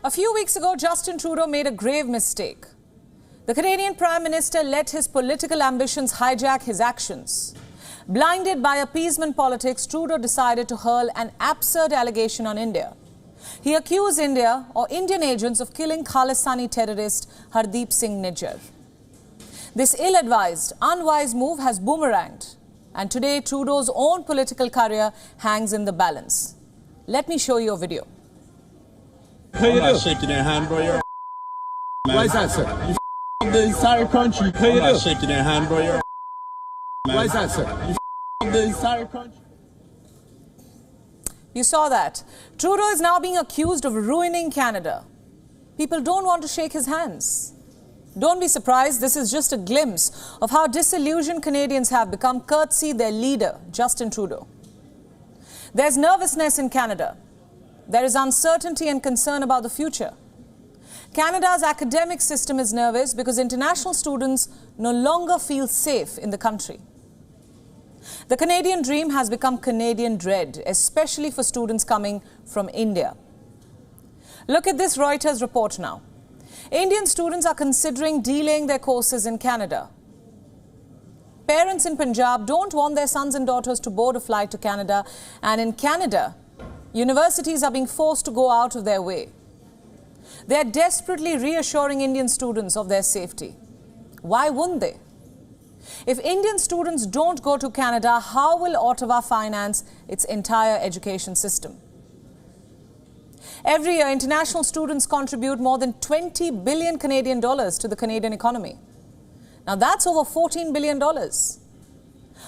A few weeks ago, Justin Trudeau made a grave mistake. The Canadian Prime Minister let his political ambitions hijack his actions. Blinded by appeasement politics, Trudeau decided to hurl an absurd allegation on India. He accused India or Indian agents of killing Khalistani terrorist Hardeep Singh Nijjar. This ill-advised, unwise move has boomeranged, and today Trudeau's own political career hangs in the balance. Let me show you a video. I'm not shaking their hand, bro. You're Why is that, sir? You the entire country. I'm not shaking their hand, bro. You're Why is that, sir? You the entire country. You saw that. Trudeau is now being accused of ruining Canada. People don't want to shake his hands. Don't be surprised, this is just a glimpse of how disillusioned Canadians have become courtesy their leader, Justin Trudeau. There's nervousness in Canada. There is uncertainty and concern about the future. Canada's academic system is nervous because international students no longer feel safe in the country. The Canadian dream has become Canadian dread, especially for students coming from India. Look at this Reuters report now. Indian students are considering delaying their courses in Canada. Parents in Punjab don't want their sons and daughters to board a flight to Canada, and in Canada, universities are being forced to go out of their way. They are desperately reassuring Indian students of their safety. Why wouldn't they? If Indian students don't go to Canada, how will Ottawa finance its entire education system? Every year, international students contribute more than 20 billion Canadian dollars to the Canadian economy. Now that's over $14 billion.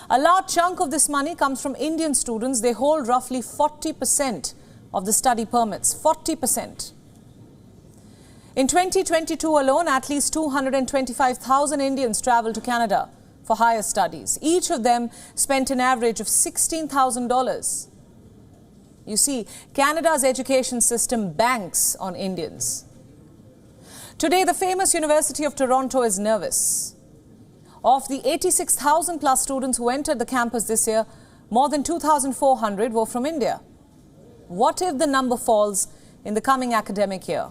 A large chunk of this money comes from Indian students. They hold roughly 40% of the study permits, 40%. In 2022 alone, at least 225,000 Indians traveled to Canada for higher studies. Each of them spent an average of $16,000. You see, Canada's education system banks on Indians. Today, the famous University of Toronto is nervous. Of the 86,000 plus students who entered the campus this year, more than 2,400 were from India. What if the number falls in the coming academic year?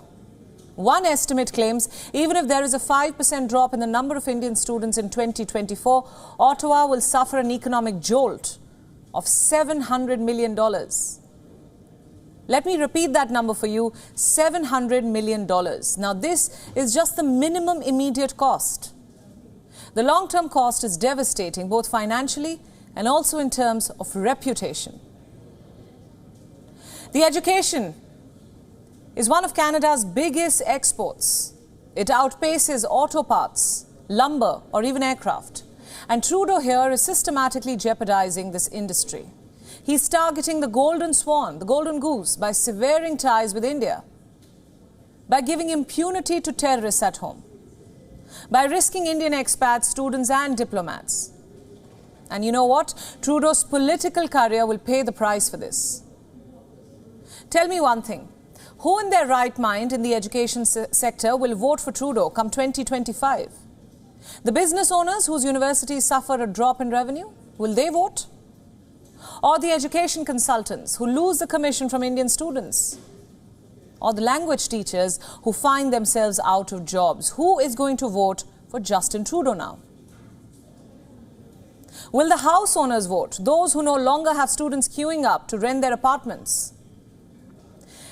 One estimate claims even if there is a 5% drop in the number of Indian students in 2024, Ottawa will suffer an economic jolt of $700 million. Let me repeat that number for you, $700 million. Now this is just the minimum immediate cost. The long-term cost is devastating, both financially and also in terms of reputation. The education is one of Canada's biggest exports. It outpaces auto parts, lumber, or even aircraft. And Trudeau here is systematically jeopardizing this industry. He's targeting the golden swan, the golden goose, by severing ties with India, by giving impunity to terrorists at home, by risking Indian expats, students and diplomats. And you know what? Trudeau's political career will pay the price for this. Tell me one thing. Who in their right mind in the education sector will vote for Trudeau come 2025? The business owners whose universities suffer a drop in revenue, will they vote? Or the education consultants who lose the commission from Indian students? Or the language teachers who find themselves out of jobs? Who is going to vote for Justin Trudeau now? Will the house owners vote? Those who no longer have students queuing up to rent their apartments?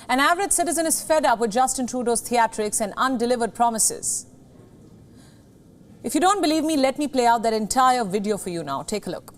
An average citizen is fed up with Justin Trudeau's theatrics and undelivered promises. If you don't believe me, let me play out that entire video for you now. Take a look.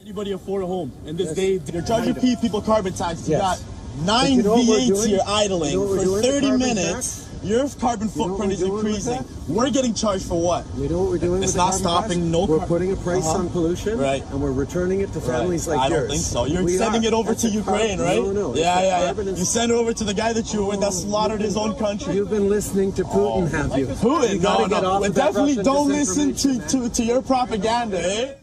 Anybody afford a home in this day? They're charging people carbon taxes. You got But 9 you know what we're V8s doing? here idling You know what we're for doing with 30 carbon minutes. tax? Your carbon You know what footprint is we're doing with increasing. that? We're getting charged for what? You know what we're doing It's with not the carbon stopping tax? no We're car- putting a price on pollution, Right. and we're returning it to families like I yours. don't think so. You're We sending are. it over That's to a Ukraine, car- right? No. Yeah. Carbon is- You send it over to the guy that you were with that slaughtered his own country. You've been listening to Putin, have you? Putin? You gotta get off We of that definitely Russian don't listen disinformation, to your propaganda, eh?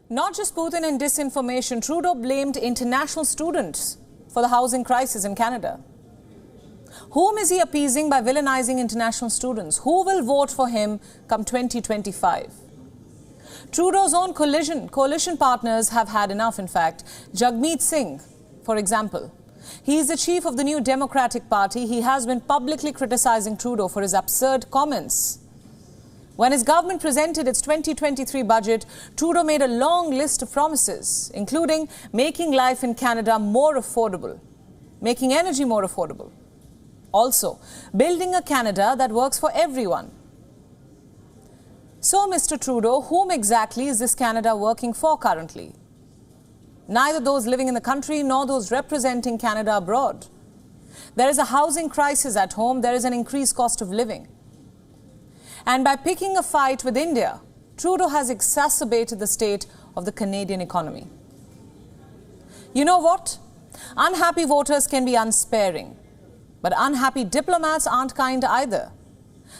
Not just Putin and disinformation, Trudeau blamed international students for the housing crisis in Canada. Whom is he appeasing by villainizing international students? Who will vote for him come 2025? Trudeau's own coalition partners have had enough, in fact. Jagmeet Singh, for example. He is the chief of the new Democratic Party. He has been publicly criticizing Trudeau for his absurd comments. When his government presented its 2023 budget, Trudeau made a long list of promises, including making life in Canada more affordable, making energy more affordable. Also, building a Canada that works for everyone. So, Mr. Trudeau, whom exactly is this Canada working for currently? Neither those living in the country nor those representing Canada abroad. There is a housing crisis at home. There is an increased cost of living. And by picking a fight with India, Trudeau has exacerbated the state of the Canadian economy. You know what? Unhappy voters can be unsparing, but unhappy diplomats aren't kind either.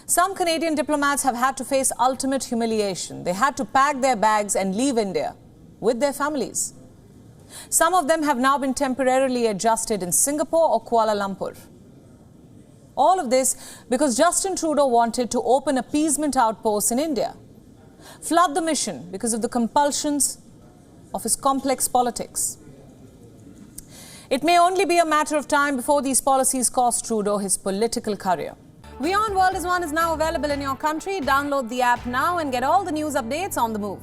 Some Canadian diplomats have had to face ultimate humiliation. They had to pack their bags and leave India with their families. Some of them have now been temporarily adjusted in Singapore or Kuala Lumpur. All of this because Justin Trudeau wanted to open appeasement outposts in India, flood the mission because of the compulsions of his complex politics. It may only be a matter of time before these policies cost Trudeau his political career. WION World is now available in your country. Download the app now and get all the news updates on the move.